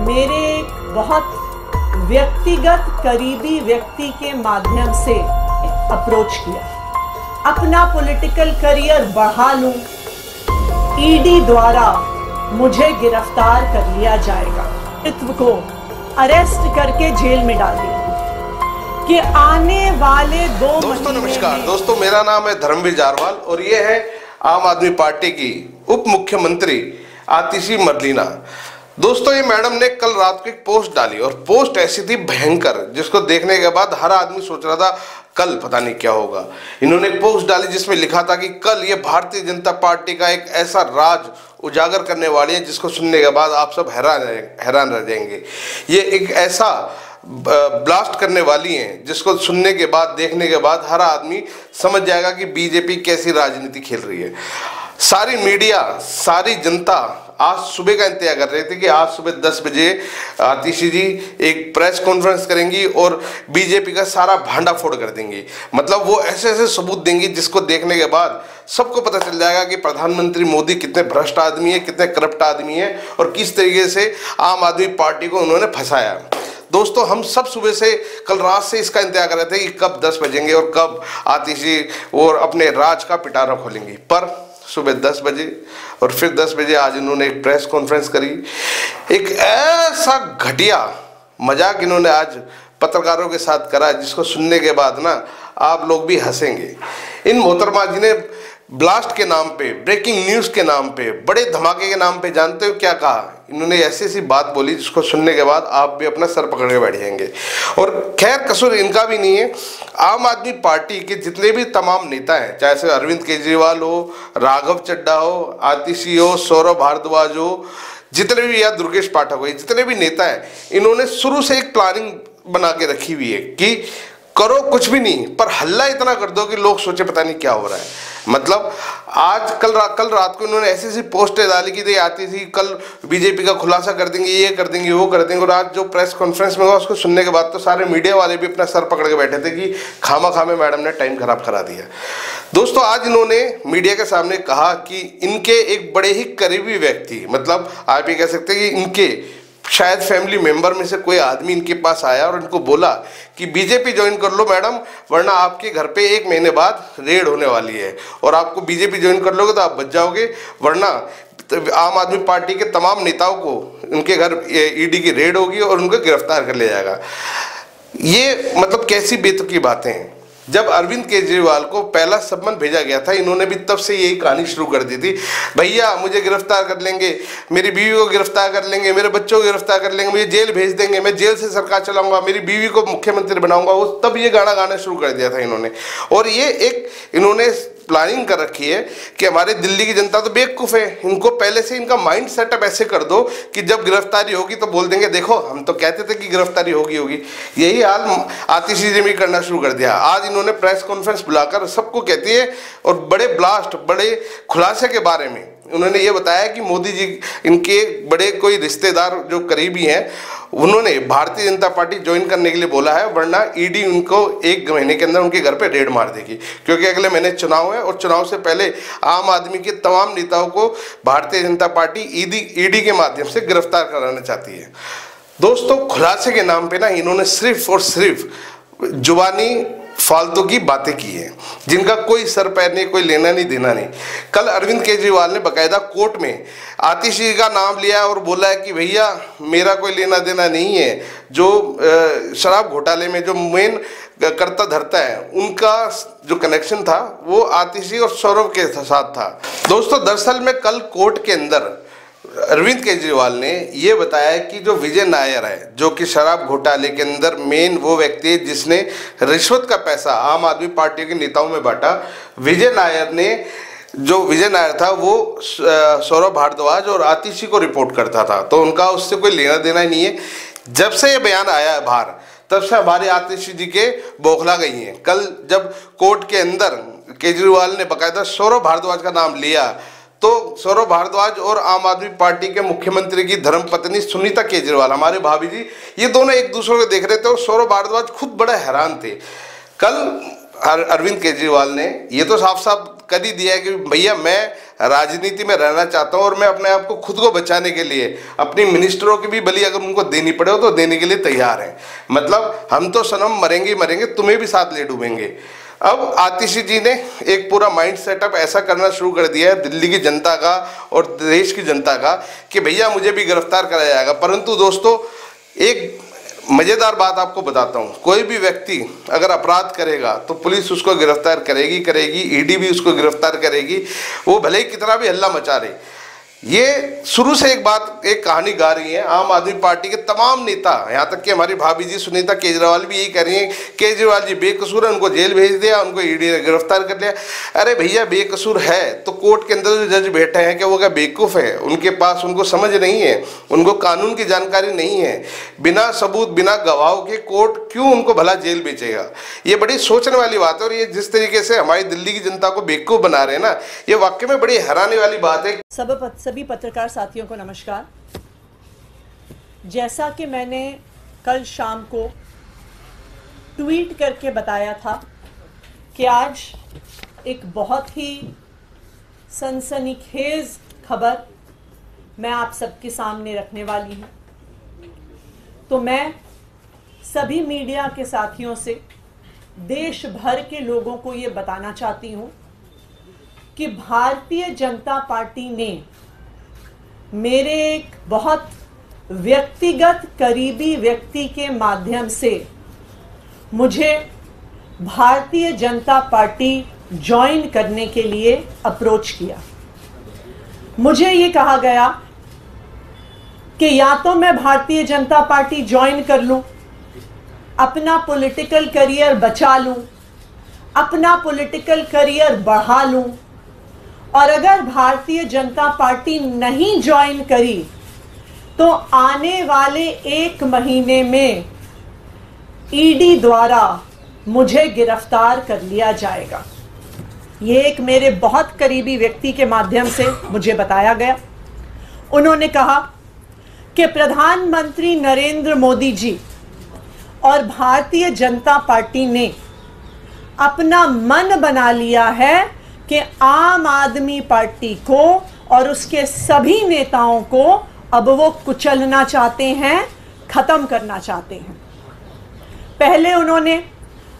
मेरे बहुत व्यक्तिगत करीबी व्यक्ति के माध्यम से अप्रोच किया। अपना पॉलिटिकल करियर बढ़ा लूं, ईडी द्वारा मुझे गिरफ्तार कर लिया जाएगा, नेतृत्व को अरेस्ट करके जेल में डाल दिया कि आने वाले दोस्तों नमस्कार दोस्तों, मेरा नाम है धर्मवीर जारवाल और ये है आम आदमी पार्टी की उप मुख्यमंत्री आतिशी मरलीना। दोस्तों ये मैडम ने कल रात को एक पोस्ट डाली और पोस्ट ऐसी थी भयंकर, जिसको देखने के बाद हर आदमी सोच रहा था कल पता नहीं क्या होगा। इन्होंने एक पोस्ट डाली जिसमें लिखा था कि कल ये भारतीय जनता पार्टी का एक ऐसा राज उजागर करने वाली है जिसको सुनने के बाद आप सब हैरान रह जाएंगे। ये एक ऐसा ब्लास्ट करने वाली हैं जिसको सुनने के बाद, देखने के बाद हर आदमी समझ जाएगा कि बीजेपी कैसी राजनीति खेल रही है। सारी मीडिया, सारी जनता आज सुबह का इंतजार कर रहे थे कि आज सुबह 10 बजे आतिशी जी एक प्रेस कॉन्फ्रेंस करेंगी और बीजेपी का सारा भांडा फोड़ कर देंगी। मतलब वो ऐसे ऐसे सबूत देंगी जिसको देखने के बाद सबको पता चल जाएगा कि प्रधानमंत्री मोदी कितने भ्रष्ट आदमी है, कितने करप्ट आदमी है और किस तरीके से आम आदमी पार्टी को उन्होंने फंसाया। दोस्तों हम सब सुबह से, कल रात से इसका इंतजार कर रहे थे कि कब 10 बजेंगे और कब आतिशी और अपने राज का पिटारा खोलेंगी। पर सुबह 10 बजे और फिर 10 बजे आज इन्होंने एक प्रेस कॉन्फ्रेंस करी। एक ऐसा घटिया मजाक इन्होंने आज पत्रकारों के साथ करा जिसको सुनने के बाद ना आप लोग भी हंसेंगे। इन मोहतरमा जी ने ब्लास्ट के नाम पे, ब्रेकिंग न्यूज़ के नाम पे, बड़े धमाके के नाम पे जानते हो क्या कहा? इन्होंने ऐसी ऐसी बात बोली जिसको सुनने के बाद आप भी अपना सर पकड़ के बैठ जाएंगे। और खैर कसूर इनका भी नहीं है। आम आदमी पार्टी के जितने भी तमाम नेता हैं, चाहे से अरविंद केजरीवाल हो, राघव चड्ढा हो, आतिशी हो, सौरभ भारद्वाज हो, जितने भी या दुर्गेश पाठक हो, जितने भी नेता हैं, इन्होंने शुरू से एक प्लानिंग बना के रखी हुई है कि करो कुछ भी नहीं पर हल्ला इतना कर दो कि लोग सोचे पता नहीं क्या हो रहा है। मतलब आज कल रात को इन्होंने ऐसी ऐसी पोस्टें डाली कि ये आती थी कल बीजेपी का खुलासा कर देंगे, ये कर देंगे, वो कर देंगे। और आज जो प्रेस कॉन्फ्रेंस में हुआ उसको सुनने के बाद तो सारे मीडिया वाले भी अपना सर पकड़ के बैठे थे कि खामा खामे मैडम ने टाइम खराब करा दिया। दोस्तों आज इन्होंने मीडिया के सामने कहा कि इनके एक बड़े ही करीबी व्यक्ति, मतलब आप ये कह सकते हैं कि इनके शायद फैमिली मेंबर में से कोई आदमी इनके पास आया और इनको बोला कि बीजेपी ज्वाइन कर लो मैडम, वरना आपके घर पे 1 महीने बाद रेड होने वाली है और आपको बीजेपी ज्वाइन कर लोगे तो आप बच जाओगे, वरना आम आदमी पार्टी के तमाम नेताओं को उनके घर ईडी की रेड होगी और उनको गिरफ्तार कर लिया जाएगा। ये मतलब कैसी बेतुकी बातें हैं। जब अरविंद केजरीवाल को पहला सम्मन भेजा गया था, इन्होंने भी तब से यही कहानी शुरू कर दी थी, भैया मुझे गिरफ्तार कर लेंगे, मेरी बीवी को गिरफ्तार कर लेंगे, मेरे बच्चों को गिरफ्तार कर लेंगे, मुझे जेल भेज देंगे, मैं जेल से सरकार चलाऊंगा, मेरी बीवी को मुख्यमंत्री बनाऊंगा। वो तब ये गाना गाना शुरू कर दिया था इन्होंने। और ये एक इन्होंने प्लानिंग कर रखी है कि हमारे दिल्ली की जनता तो बेवकूफ़ है, इनको पहले से इनका माइंड सेटअप ऐसे कर दो कि जब गिरफ्तारी होगी तो बोल देंगे देखो हम तो कहते थे कि गिरफ्तारी होगी। यही हाल आतिशी जी ने करना शुरू कर दिया। आज इन्होंने प्रेस कॉन्फ्रेंस बुलाकर सबको कहती है और बड़े ब्लास्ट, बड़े खुलासे के बारे में उन्होंने ये बताया कि मोदी जी इनके बड़े कोई रिश्तेदार जो करीबी हैं, उन्होंने भारतीय जनता पार्टी ज्वाइन करने के लिए बोला है, वरना ईडी उनको 1 महीने के अंदर उनके घर पे रेड मार देगी, क्योंकि अगले महीने चुनाव है और चुनाव से पहले आम आदमी के तमाम नेताओं को भारतीय जनता पार्टी ईडी के माध्यम से गिरफ्तार कराना चाहती है। दोस्तों खुलासे के नाम पे ना इन्होंने सिर्फ और सिर्फ जुबानी फालतू की बातें की हैं जिनका कोई सर पैर नहीं, कोई लेना नहीं देना नहीं। कल अरविंद केजरीवाल ने बाकायदा कोर्ट में आतिशी का नाम लिया और बोला है कि भैया मेरा कोई लेना देना नहीं है, जो शराब घोटाले में जो मेन करता धरता है उनका जो कनेक्शन था वो आतिशी और सौरभ के साथ था। दोस्तों दरअसल में कल कोर्ट के अंदर अरविंद केजरीवाल ने ये बताया कि जो विजय नायर है, जो कि शराब घोटाले के अंदर मेन वो व्यक्ति है जिसने रिश्वत का पैसा आम आदमी पार्टी के नेताओं में बांटा। विजय नायर था वो सौरभ भारद्वाज और आतिशी को रिपोर्ट करता था, तो उनका उससे कोई लेना देना नहीं है। जब से ये बयान आया है बाहर, तब से हमारे आतिशी जी के बौखला गई हैं। कल जब कोर्ट के अंदर केजरीवाल ने बाकायदा सौरभ भारद्वाज का नाम लिया तो सौरभ भारद्वाज और आम आदमी पार्टी के मुख्यमंत्री की धर्मपत्नी सुनीता केजरीवाल, हमारे भाभी जी, ये दोनों एक दूसरे को देख रहे थे और सौरभ भारद्वाज खुद बड़े हैरान थे। कल अरविंद केजरीवाल ने ये तो साफ साफ कर ही दिया है कि भैया मैं राजनीति में रहना चाहता हूं और मैं अपने आप को खुद को बचाने के लिए अपनी मिनिस्टरों की भी बलि अगर उनको देनी पड़े हो तो देने के लिए तैयार हैं। मतलब हम तो सनम मरेंगे ही मरेंगे, तुम्हें भी साथ ले डूबेंगे। अब आतिशी जी ने एक पूरा माइंड सेटअप ऐसा करना शुरू कर दिया है दिल्ली की जनता का और देश की जनता का कि भैया मुझे भी गिरफ्तार कराया जाएगा। परंतु दोस्तों एक मज़ेदार बात आपको बताता हूँ, कोई भी व्यक्ति अगर अपराध करेगा तो पुलिस उसको गिरफ्तार करेगी, ईडी भी उसको गिरफ्तार करेगी, वो भले ही कितना भी हल्ला मचा रहे। ये शुरू से एक कहानी गा रही है आम आदमी पार्टी के तमाम नेता, यहाँ तक कि हमारी भाभी जी सुनीता केजरीवाल भी यही कह रही हैं, केजरीवाल जी बेकसूर है, उनको जेल भेज दिया, उनको ईडी ने गिरफ्तार कर लिया। अरे भैया बेकसूर है तो कोर्ट के अंदर जो जज बैठे हैं क्या वो क्या बेवकूफ़ है? उनके पास उनको समझ नहीं है, उनको कानून की जानकारी नहीं है। बिना सबूत बिना गवाहों के कोर्ट क्यों उनको भला जेल भेजेगा? ये बड़ी सोचने वाली बात है। और ये जिस तरीके से हमारी दिल्ली की जनता को बेवकूफ़ बना रहे हैं ना, ये वाकई में बड़ी हैरानी वाली बात है। सभी पत्रकार साथियों को नमस्कार। जैसा कि मैंने कल शाम को ट्वीट करके बताया था कि आज एक बहुत ही सनसनीखेज खबर मैं आप सबके सामने रखने वाली हूं, तो मैं सभी मीडिया के साथियों से, देश भर के लोगों को ये बताना चाहती हूं कि भारतीय जनता पार्टी ने मेरे एक बहुत व्यक्तिगत करीबी व्यक्ति के माध्यम से मुझे भारतीय जनता पार्टी ज्वाइन करने के लिए अप्रोच किया। मुझे ये कहा गया कि या तो मैं भारतीय जनता पार्टी ज्वाइन कर लूं, अपना पॉलिटिकल करियर बचा लूं, अपना पॉलिटिकल करियर बढ़ा लूं, और अगर भारतीय जनता पार्टी नहीं ज्वाइन करी तो आने वाले 1 महीने में ईडी द्वारा मुझे गिरफ्तार कर लिया जाएगा। ये एक मेरे बहुत करीबी व्यक्ति के माध्यम से मुझे बताया गया। उन्होंने कहा कि प्रधानमंत्री नरेंद्र मोदी जी और भारतीय जनता पार्टी ने अपना मन बना लिया है कि आम आदमी पार्टी को और उसके सभी नेताओं को अब वो कुचलना चाहते हैं, खत्म करना चाहते हैं। पहले उन्होंने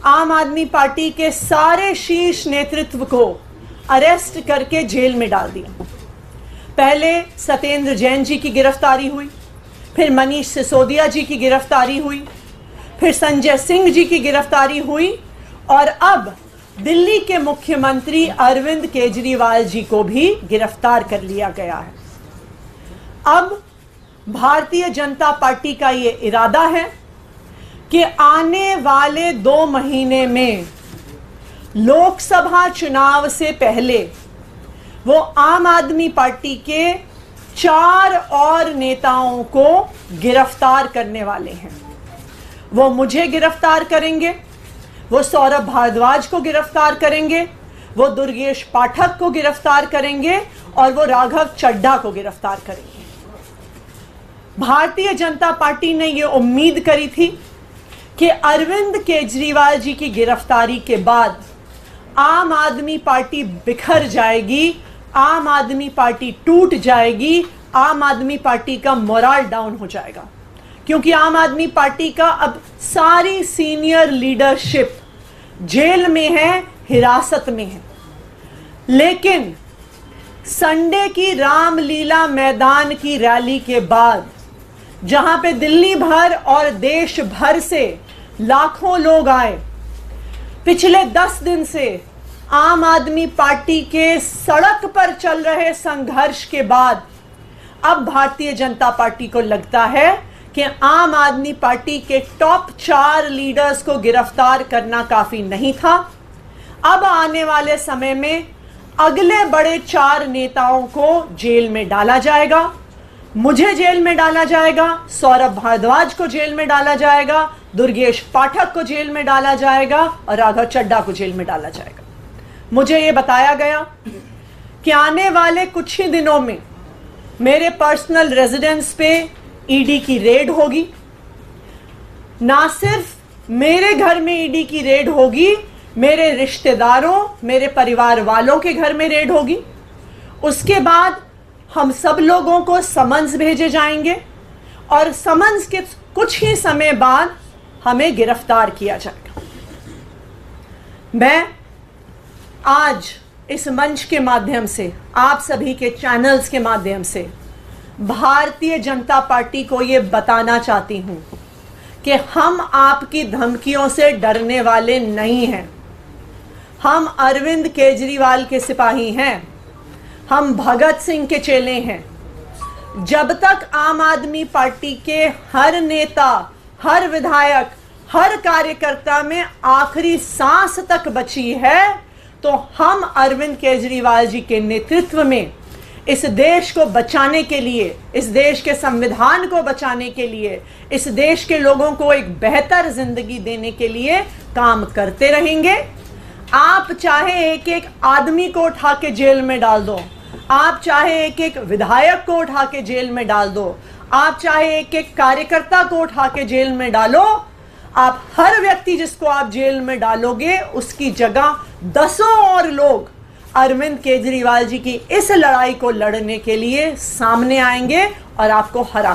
आम आदमी पार्टी के सारे शीर्ष नेतृत्व को अरेस्ट करके जेल में डाल दिया। पहले सत्येंद्र जैन जी की गिरफ्तारी हुई, फिर मनीष सिसोदिया जी की गिरफ्तारी हुई, फिर संजय सिंह जी की गिरफ्तारी हुई, और अब दिल्ली के मुख्यमंत्री अरविंद केजरीवाल जी को भी गिरफ्तार कर लिया गया है। अब भारतीय जनता पार्टी का ये इरादा है कि आने वाले 2 महीने में लोकसभा चुनाव से पहले वो आम आदमी पार्टी के 4 और नेताओं को गिरफ्तार करने वाले हैं। वो मुझे गिरफ्तार करेंगे, वो सौरभ भारद्वाज को गिरफ्तार करेंगे, वो दुर्गेश पाठक को गिरफ्तार करेंगे और वो राघव चड्ढा को गिरफ्तार करेंगे। भारतीय जनता पार्टी ने ये उम्मीद करी थी कि अरविंद केजरीवाल जी की गिरफ्तारी के बाद आम आदमी पार्टी बिखर जाएगी, आम आदमी पार्टी टूट जाएगी, आम आदमी पार्टी का मोराल डाउन हो जाएगा, क्योंकि आम आदमी पार्टी का अब सारी सीनियर लीडरशिप जेल में है, हिरासत में है। लेकिन संडे की रामलीला मैदान की रैली के बाद, जहां पे दिल्ली भर और देश भर से लाखों लोग आए, पिछले 10 दिन से आम आदमी पार्टी के सड़क पर चल रहे संघर्ष के बाद अब भारतीय जनता पार्टी को लगता है कि आम आदमी पार्टी के टॉप 4 लीडर्स को गिरफ्तार करना काफी नहीं था। अब आने वाले समय में अगले बड़े 4 नेताओं को जेल में डाला जाएगा। मुझे जेल में डाला जाएगा, सौरभ भारद्वाज को जेल में डाला जाएगा, दुर्गेश पाठक को जेल में डाला जाएगा और राघव चड्ढा को जेल में डाला जाएगा। मुझे ये बताया गया कि आने वाले कुछ ही दिनों में मेरे पर्सनल रेजिडेंस पे ईडी की रेड होगी। ना सिर्फ मेरे घर में ईडी की रेड होगी, मेरे रिश्तेदारों, मेरे परिवार वालों के घर में रेड होगी। उसके बाद हम सब लोगों को समन्स भेजे जाएंगे और समन्स के कुछ ही समय बाद हमें गिरफ्तार किया जाएगा। मैं आज इस मंच के माध्यम से, आप सभी के चैनल्स के माध्यम से भारतीय जनता पार्टी को ये बताना चाहती हूं कि हम आपकी धमकियों से डरने वाले नहीं हैं। हम अरविंद केजरीवाल के सिपाही हैं, हम भगत सिंह के चेले हैं। जब तक आम आदमी पार्टी के हर नेता, हर विधायक, हर कार्यकर्ता में आखिरी सांस तक बची है, तो हम अरविंद केजरीवाल जी के नेतृत्व में इस देश को बचाने के लिए, इस देश के संविधान को बचाने के लिए, इस देश के लोगों को एक बेहतर जिंदगी देने के लिए काम करते रहेंगे। आप चाहे एक एक आदमी को उठा के जेल में डाल दो, आप चाहे एक एक विधायक को उठा के जेल में डाल दो, आप चाहे एक एक कार्यकर्ता को उठा के जेल में डालो, आप हर व्यक्ति जिसको आप जेल में डालोगे उसकी जगह दसों और लोग अरविंद केजरीवाल जी की इस लड़ाई को लड़ने के लिए सामने आएंगे और आपको हरा